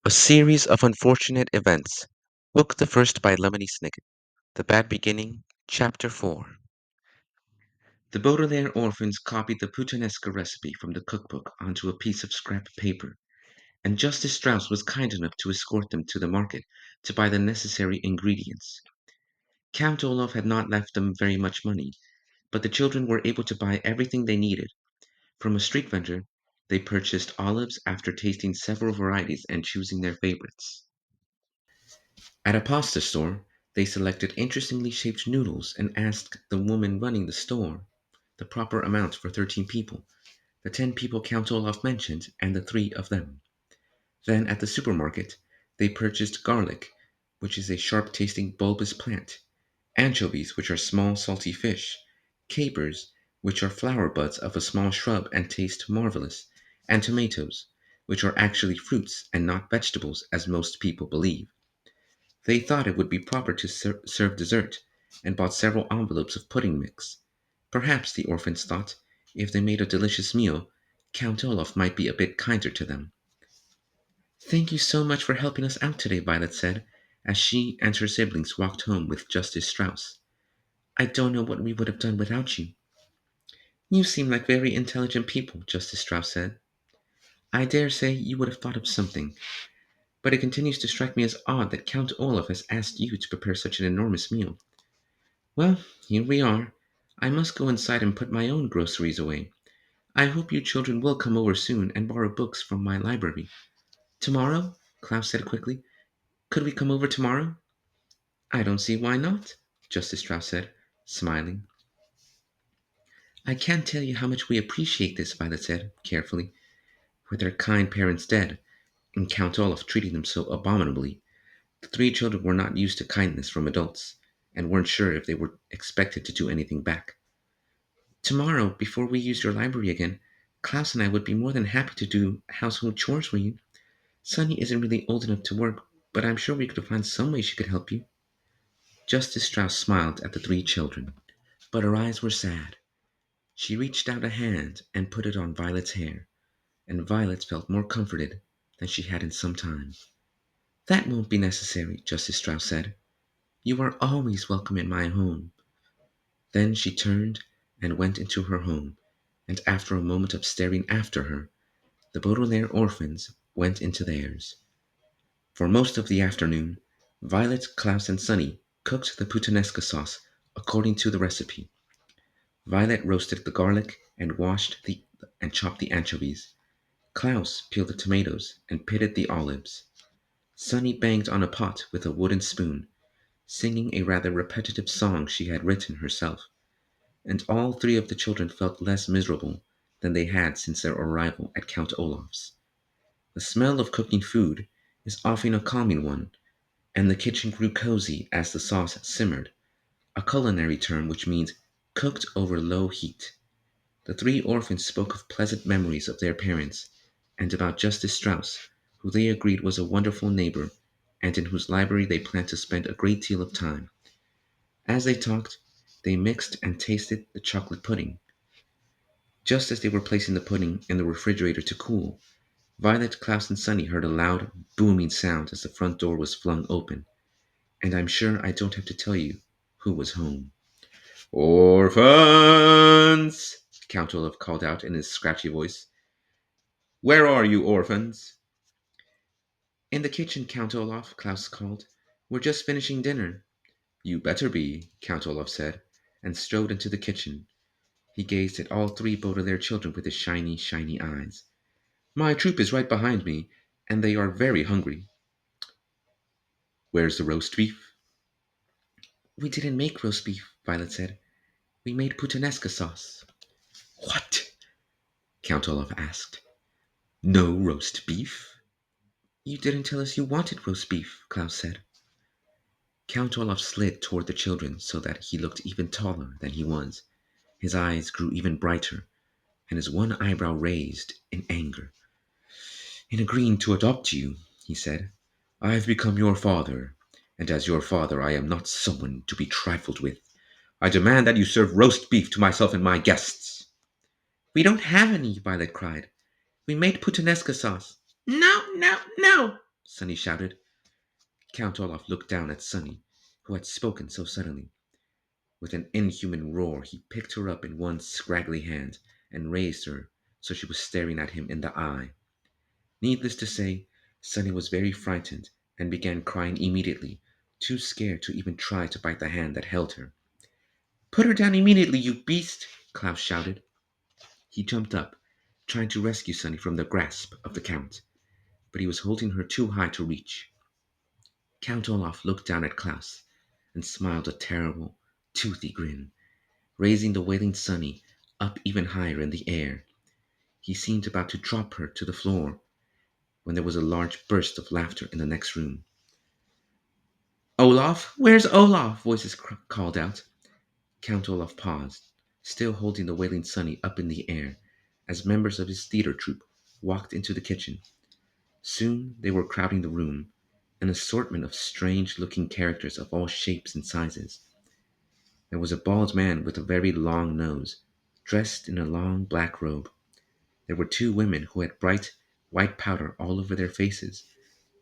A series of unfortunate events. Book the first by Lemony Snicket. The Bad Beginning, Chapter 4. The Baudelaire orphans copied the puttanesca recipe from the cookbook onto a piece of scrap paper, and Justice Strauss was kind enough to escort them to the market to buy the necessary ingredients. Count Olaf had not left them very much money, but the children were able to buy everything they needed. From a street vendor, they purchased olives after tasting several varieties and choosing their favorites. At a pasta store, they selected interestingly shaped noodles and asked the woman running the store the proper amount for 13 people, the 10 people Count Olaf mentioned, and the three of them. Then at the supermarket, they purchased garlic, which is a sharp tasting bulbous plant, anchovies, which are small salty fish, capers, which are flower buds of a small shrub and taste marvelous, and tomatoes, which are actually fruits and not vegetables, as most people believe. They thought it would be proper to serve dessert, and bought several envelopes of pudding mix. Perhaps, the orphans thought, if they made a delicious meal, Count Olaf might be a bit kinder to them. "Thank you so much for helping us out today," Violet said, as she and her siblings walked home with Justice Strauss. "I don't know what we would have done without you." "You seem like very intelligent people," Justice Strauss said. "I dare say you would have thought of something, but it continues to strike me as odd that Count Olaf has asked you to prepare such an enormous meal. Well, here we are. I must go inside and put my own groceries away. I hope you children will come over soon and borrow books from my library." "Tomorrow?" Klaus said quickly. "Could we come over tomorrow?" "I don't see why not," Justice Strauss said, smiling. "I can't tell you how much we appreciate this," Violet said, carefully. With their kind parents dead, and Count Olaf treating them so abominably, the three children were not used to kindness from adults, and weren't sure if they were expected to do anything back. "Tomorrow, before we use your library again, Klaus and I would be more than happy to do household chores for you. Sunny isn't really old enough to work, but I'm sure we could find some way she could help you." Justice Strauss smiled at the three children, but her eyes were sad. She reached out a hand and put it on Violet's hair, and Violet felt more comforted than she had in some time. "That won't be necessary," Justice Strauss said. "You are always welcome in my home." Then she turned and went into her home, and after a moment of staring after her, the Baudelaire orphans went into theirs. For most of the afternoon, Violet, Klaus, and Sunny cooked the puttanesca sauce according to the recipe. Violet roasted the garlic and chopped the anchovies. Klaus peeled the tomatoes and pitted the olives. Sunny banged on a pot with a wooden spoon, singing a rather repetitive song she had written herself, and all three of the children felt less miserable than they had since their arrival at Count Olaf's. The smell of cooking food is often a calming one, and the kitchen grew cozy as the sauce simmered, a culinary term which means cooked over low heat. The three orphans spoke of pleasant memories of their parents, and about Justice Strauss, who they agreed was a wonderful neighbor, and in whose library they planned to spend a great deal of time. As they talked, they mixed and tasted the chocolate pudding. Just as they were placing the pudding in the refrigerator to cool, Violet, Klaus, and Sunny heard a loud, booming sound as the front door was flung open, and I'm sure I don't have to tell you who was home. "Orphans!" Count Olaf called out in his scratchy voice. "Where are you, orphans?" "In the kitchen, Count Olaf," Klaus called. "We're just finishing dinner." "You better be," Count Olaf said, and strode into the kitchen. He gazed at all three Baudelaire children with his shiny, shiny eyes. "My troop is right behind me, and they are very hungry." "Where's the roast beef?" "We didn't make roast beef," Violet said. "We made puttanesca sauce." "What?" Count Olaf asked. "No roast beef?" "You didn't tell us you wanted roast beef," Klaus said. Count Olaf slid toward the children so that he looked even taller than he was. His eyes grew even brighter, and his one eyebrow raised in anger. "In agreeing to adopt you," he said, "I've become your father, and as your father I am not someone to be trifled with. I demand that you serve roast beef to myself and my guests." "We don't have any," Violet cried. "We made puttanesca sauce." "No, no, no!" Sonny shouted. Count Olaf looked down at Sonny, who had spoken so suddenly. With an inhuman roar, he picked her up in one scraggly hand and raised her so she was staring at him in the eye. Needless to say, Sonny was very frightened and began crying immediately, too scared to even try to bite the hand that held her. Put her down immediately, you beast! Klaus shouted. He jumped up, trying to rescue Sonny from the grasp of the Count, but he was holding her too high to reach. Count Olaf looked down at Klaus and smiled a terrible, toothy grin, raising the wailing Sonny up even higher in the air. He seemed about to drop her to the floor when there was a large burst of laughter in the next room. Olaf? Where's Olaf? Voices called out. Count Olaf paused, still holding the wailing Sonny up in the air, as members of his theater troupe walked into the kitchen. Soon they were crowding the room, an assortment of strange-looking characters of all shapes and sizes. There was a bald man with a very long nose, dressed in a long black robe. There were two women who had bright white powder all over their faces,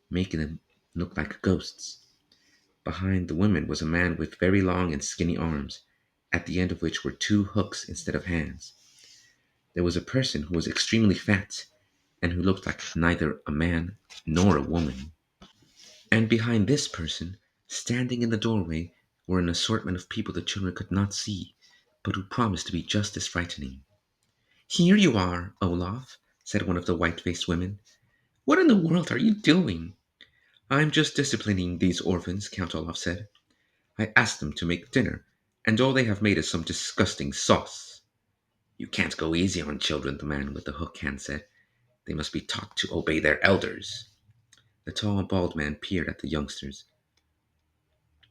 making them look like ghosts. Behind the women was a man with very long and skinny arms, at the end of which were two hooks instead of hands. There was a person who was extremely fat and who looked like neither a man nor a woman. And behind this person, standing in the doorway, were an assortment of people the children could not see, but who promised to be just as frightening. Here you are, Olaf, said one of the white-faced women. What in the world are you doing? I'm just disciplining these orphans, Count Olaf said. I asked them to make dinner, and all they have made is some disgusting sauce. You can't go easy on children, the man with the hook hand said. They must be taught to obey their elders. The tall, bald man peered at the youngsters.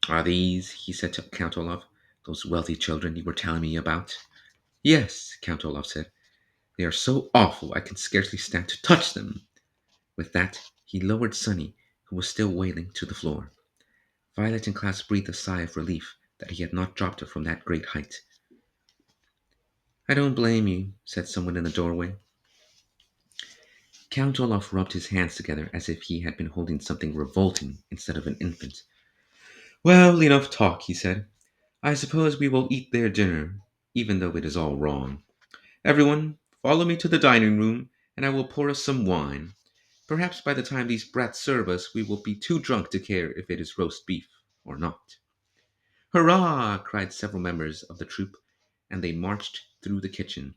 Are these, he said to Count Olaf, those wealthy children you were telling me about? Yes, Count Olaf said. They are so awful I can scarcely stand to touch them. With that, he lowered Sonny, who was still wailing, to the floor. Violet and Klaus breathed a sigh of relief that he had not dropped her from that great height. I don't blame you, said someone in the doorway. Count Olaf rubbed his hands together as if he had been holding something revolting instead of an infant. Well, enough talk, he said. I suppose we will eat their dinner, even though it is all wrong. Everyone, follow me to the dining room, and I will pour us some wine. Perhaps by the time these brats serve us, we will be too drunk to care if it is roast beef or not. Hurrah! Cried several members of the troupe, and they marched through the kitchen,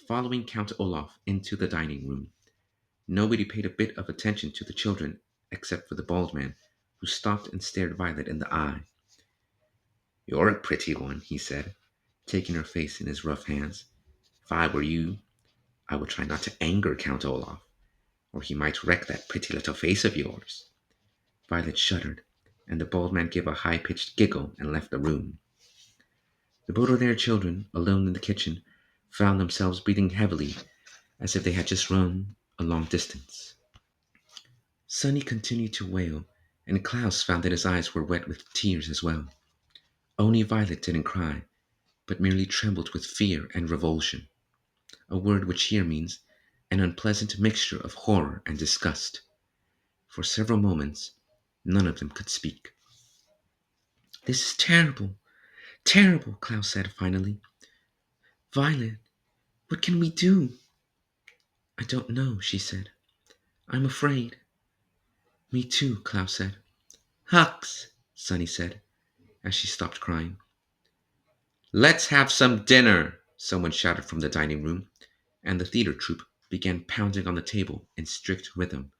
following Count Olaf into the dining room. Nobody paid a bit of attention to the children except for the bald man, who stopped and stared Violet in the eye. You're a pretty one, he said, taking her face in his rough hands. If I were you, I would try not to anger Count Olaf, or he might wreck that pretty little face of yours. Violet shuddered, and the bald man gave a high-pitched giggle and left the room. The Baudelaire children, alone in the kitchen, found themselves breathing heavily, as if they had just run a long distance. Sonny continued to wail, and Klaus found that his eyes were wet with tears as well. Only Violet didn't cry, but merely trembled with fear and revulsion, a word which here means an unpleasant mixture of horror and disgust. For several moments, none of them could speak. This is terrible, terrible, Klaus said finally. Violet, what can we do? I don't know, she said. I'm afraid. Me too, Klaus said. Hux, Sonny said, as she stopped crying. Let's have some dinner, someone shouted from the dining room, and the theater troupe began pounding on the table in strict rhythm,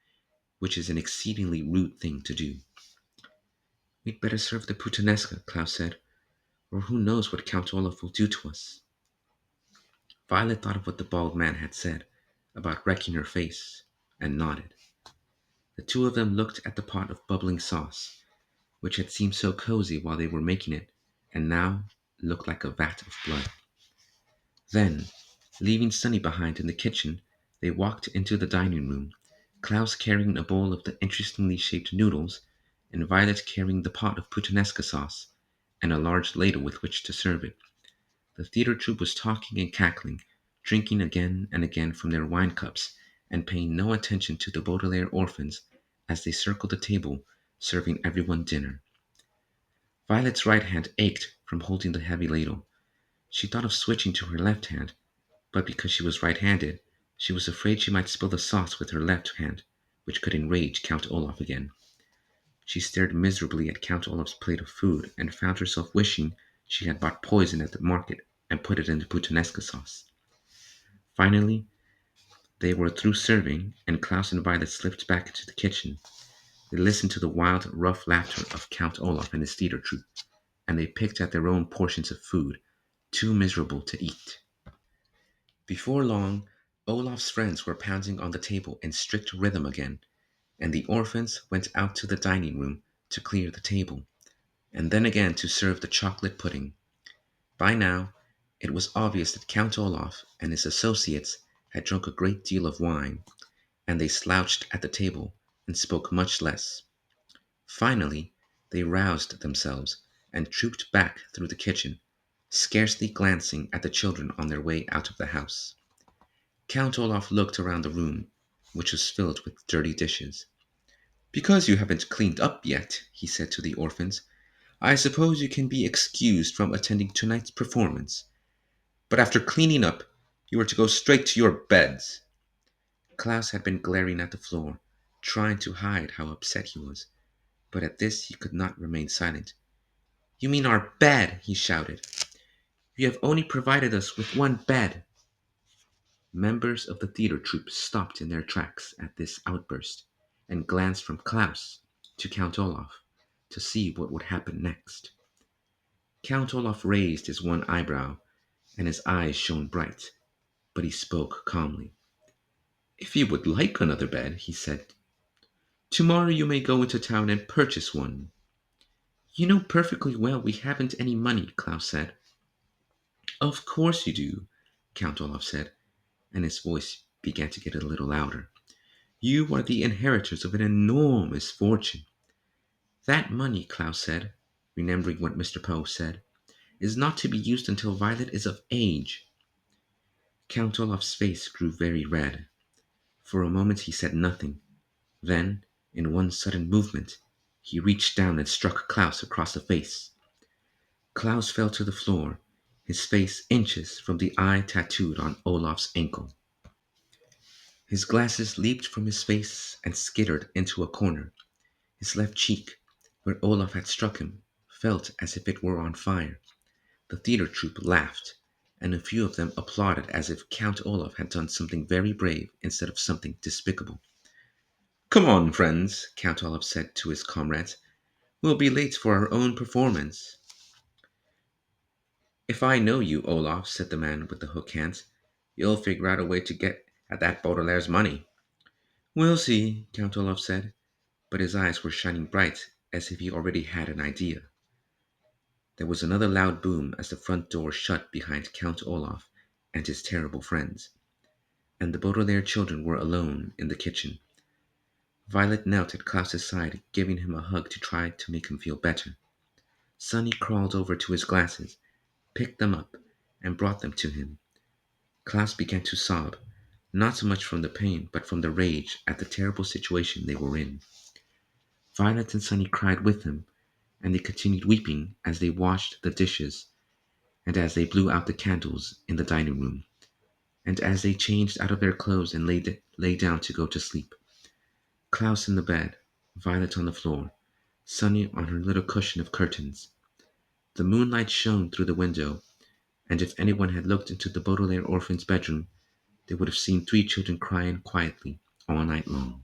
which is an exceedingly rude thing to do. We'd better serve the puttanesca, Klaus said, or who knows what Count Olaf will do to us. Violet thought of what the bald man had said about wrecking her face, and nodded. The two of them looked at the pot of bubbling sauce, which had seemed so cozy while they were making it, and now looked like a vat of blood. Then, leaving Sonny behind in the kitchen, they walked into the dining room, Klaus carrying a bowl of the interestingly shaped noodles, and Violet carrying the pot of puttanesca sauce, and a large ladle with which to serve it. The theater troupe was talking and cackling, drinking again and again from their wine cups, and paying no attention to the Baudelaire orphans as they circled the table, serving everyone dinner. Violet's right hand ached from holding the heavy ladle. She thought of switching to her left hand, but because she was right-handed, she was afraid she might spill the sauce with her left hand, which could enrage Count Olaf again. She stared miserably at Count Olaf's plate of food and found herself wishing she had bought poison at the market and put it into puttanesca sauce. Finally, they were through serving, and Klaus and Violet slipped back into the kitchen. They listened to the wild, rough laughter of Count Olaf and his theater troupe, and they picked at their own portions of food, too miserable to eat. Before long, Olaf's friends were pounding on the table in strict rhythm again, and the orphans went out to the dining room to clear the table, and then again to serve the chocolate pudding. By now, it was obvious that Count Olaf and his associates had drunk a great deal of wine, and they slouched at the table and spoke much less. Finally, they roused themselves and trooped back through the kitchen, scarcely glancing at the children on their way out of the house. Count Olaf looked around the room, which was filled with dirty dishes. "Because you haven't cleaned up yet," he said to the orphans, "I suppose you can be excused from attending tonight's performance. But after cleaning up, you are to go straight to your beds." Klaus had been glaring at the floor, trying to hide how upset he was, but at this he could not remain silent. "You mean our bed!" he shouted. "You have only provided us with one bed." Members of the theater troupe stopped in their tracks at this outburst and glanced from Klaus to Count Olaf to see what would happen next. Count Olaf raised his one eyebrow, and his eyes shone bright, but he spoke calmly. "If you would like another bed," he said, "tomorrow you may go into town and purchase one." "You know perfectly well we haven't any money," Klaus said. "Of course you do," Count Olaf said, and his voice began to get a little louder. "You are the inheritors of an enormous fortune." "That money," Klaus said, remembering what Mr. Poe said, "is not to be used until Violet is of age." Count Olaf's face grew very red. For a moment he said nothing. Then, in one sudden movement, he reached down and struck Klaus across the face. Klaus fell to the floor, his face inches from the eye tattooed on Olaf's ankle. His glasses leaped from his face and skittered into a corner. His left cheek, where Olaf had struck him, felt as if it were on fire. The theater troupe laughed, and a few of them applauded as if Count Olaf had done something very brave instead of something despicable. "Come on, friends," Count Olaf said to his comrades. "We'll be late for our own performance." "If I know you, Olaf," said the man with the hook hands, "you'll figure out a way to get at that Baudelaire's money." "We'll see," Count Olaf said, but his eyes were shining bright as if he already had an idea. There was another loud boom as the front door shut behind Count Olaf and his terrible friends, and the Baudelaire children were alone in the kitchen. Violet knelt at Klaus's side, giving him a hug to try to make him feel better. Sonny crawled over to his glasses, picked them up, and brought them to him. Klaus began to sob, not so much from the pain, but from the rage at the terrible situation they were in. Violet and Sonny cried with him, and they continued weeping as they washed the dishes, and as they blew out the candles in the dining room, and as they changed out of their clothes and lay down to go to sleep. Klaus in the bed, Violet on the floor, Sonny on her little cushion of curtains. The moonlight shone through the window, and if anyone had looked into the Baudelaire orphan's bedroom, they would have seen three children crying quietly all night long.